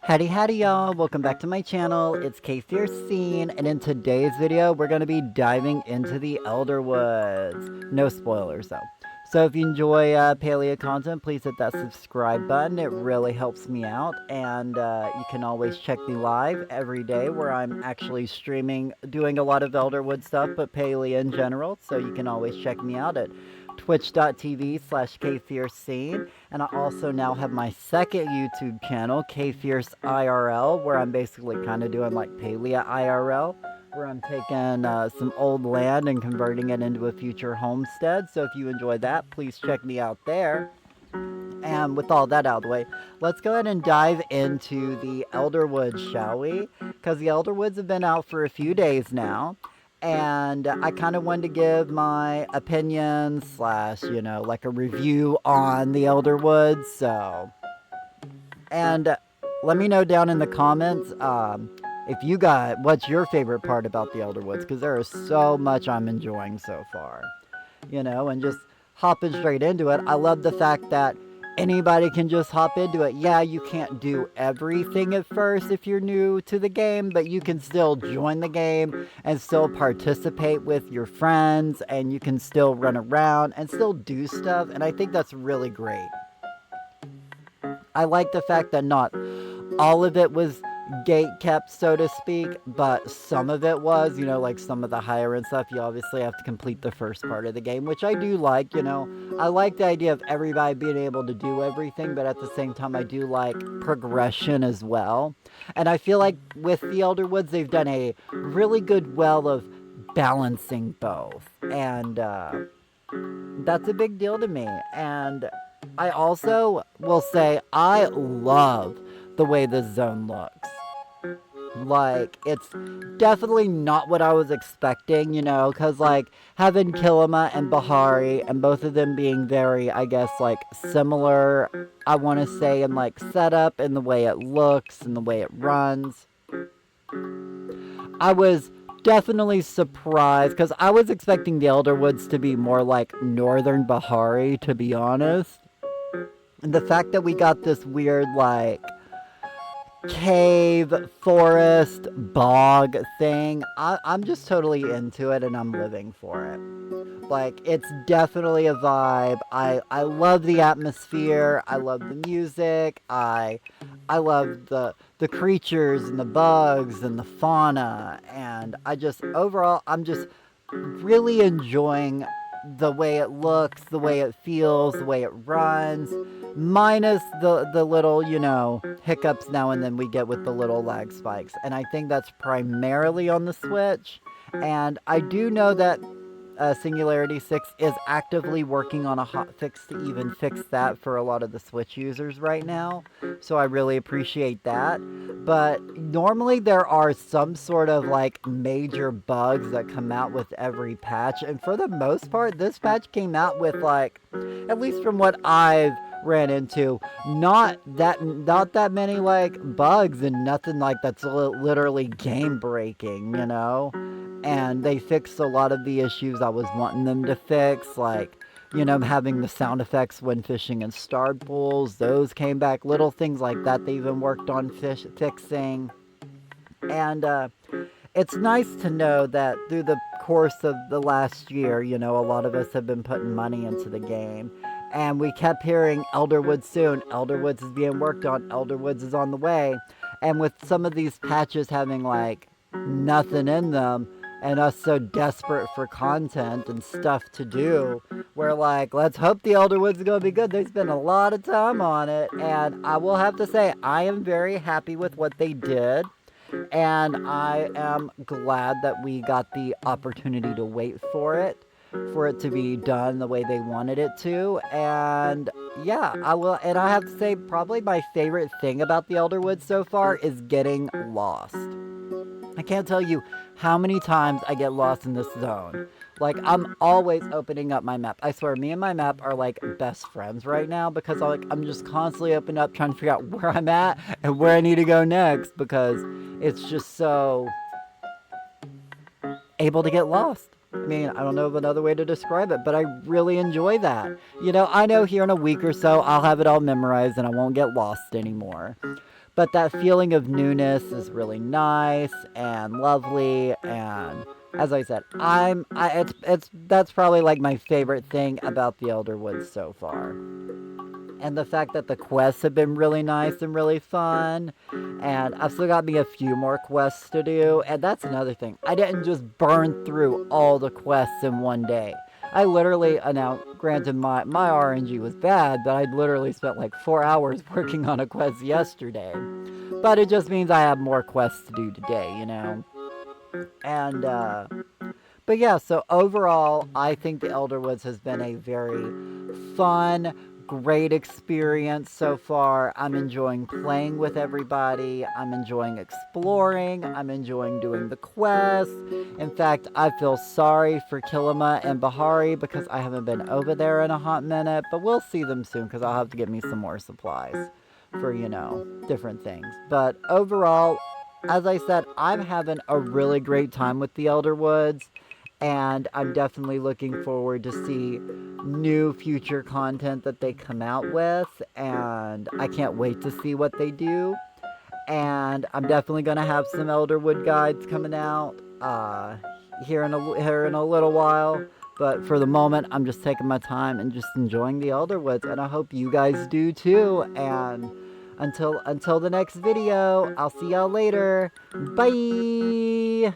Howdy y'all, welcome back to my channel. It's Scene, and in today's video we're going to be diving into the Elderwoods. No spoilers though. So if you enjoy paleo content, please hit that subscribe button. It really helps me out, and you can always check me live every day where I'm actually streaming, doing a lot of Elderwood stuff, but paleo in general. So you can always check me out at twitch.tv/kfiercescene, and I also now have my second YouTube channel, KFierceIRL, where I'm basically kind of doing like paleo IRL, where I'm taking some old land and converting it into a future homestead. So if you enjoy that, please check me out there. And with all that out of the way, let's go ahead and dive into the Elderwoods, shall we? Because the Elderwoods have been out for a few days now, and I kind of wanted to give my opinion slash, like a review on the Elderwoods. So, and let me know down in the comments if you got what's your favorite part about the Elderwoods, because there is so much I'm enjoying so far. And just hopping straight into it, I love the fact that anybody can just hop into it. Yeah, you can't do everything at first if you're new to the game, but you can still join the game and still participate with your friends, and you can still run around and still do stuff, and I think that's really great. I like the fact that not all of it was gate kept, so to speak, but some of it was, like some of the higher end stuff. You obviously have to complete the first part of the game, which I do like. I like the idea of everybody being able to do everything, but at the same time I do like progression as well. And I feel like with the Elderwoods they've done a really good well of balancing both, and that's a big deal to me. And I also will say I love the way this zone looks. Like, it's definitely not what I was expecting, because, like, having Kilima and Bahari, and both of them being very, I guess, like, similar, I want to say, in, like, setup, and the way it looks, and the way it runs. I was definitely surprised, because I was expecting the Elderwoods to be more like Northern Bahari, to be honest. And the fact that we got this weird, like, cave, forest, bog thing, I'm just totally into it, and I'm living for it. Like, it's definitely a vibe. I love the atmosphere. I love the music. I love the creatures and the bugs and the fauna, and overall, I'm just really enjoying the way it looks, the way it feels, the way it runs, minus the little, hiccups now and then we get with the little lag spikes. And I think that's primarily on the Switch. And I do know that Singularity 6 is actively working on a hotfix to even fix that for a lot of the Switch users right now. So I really appreciate that. But normally there are some sort of like major bugs that come out with every patch. And for the most part, this patch came out with, like, at least from what I've ran into, not that many like bugs, and nothing like that's literally game breaking, and they fixed a lot of the issues I was wanting them to fix, like, having the sound effects when fishing in starred pools. Those came back. Little things like that they even worked on fixing. And it's nice to know that through the course of the last year, a lot of us have been putting money into the game. And we kept hearing Elderwoods soon. Elderwoods is being worked on. Elderwoods is on the way. And with some of these patches having, like, nothing in them, and us so desperate for content and stuff to do, we're like, let's hope the Elderwoods is going to be good. They spent a lot of time on it. And I will have to say, I am very happy with what they did. And I am glad that we got the opportunity to wait for it to be done the way they wanted it to. And yeah, I have to say, probably my favorite thing about the Elderwoods so far is getting lost. I can't tell you how many times I get lost in this zone. Like, I'm always opening up my map. I swear, me and my map are like best friends right now, because I'm just constantly opening up, trying to figure out where I'm at and where I need to go next, because it's just so able to get lost. I mean, I don't know of another way to describe it, but I really enjoy that. I know here in a week or so I'll have it all memorized and I won't get lost anymore. But that feeling of newness is really nice and lovely. And as I said, it's that's probably like my favorite thing about the Elderwoods so far. And the fact that the quests have been really nice and really fun. And I've still got me a few more quests to do. And that's another thing. I didn't just burn through all the quests in one day. I literally, now granted my RNG was bad, but I literally spent like 4 hours working on a quest yesterday. But it just means I have more quests to do today. And but yeah, so overall, I think the Elderwoods has been a very fun, great experience so far. I'm enjoying playing with everybody. I'm enjoying exploring. I'm enjoying doing the quests. In fact, I feel sorry for Kilima and Bahari because I haven't been over there in a hot minute, but we'll see them soon because I'll have to get me some more supplies for, different things. But overall, as I said, I'm having a really great time with the Elderwoods, and I'm definitely looking forward to see new future content that they come out with, and I can't wait to see what they do. And I'm definitely gonna have some Elderwood guides coming out here in a little while. But for the moment, I'm just taking my time and just enjoying the Elderwoods, and I hope you guys do too. And until the next video, I'll see y'all later. Bye.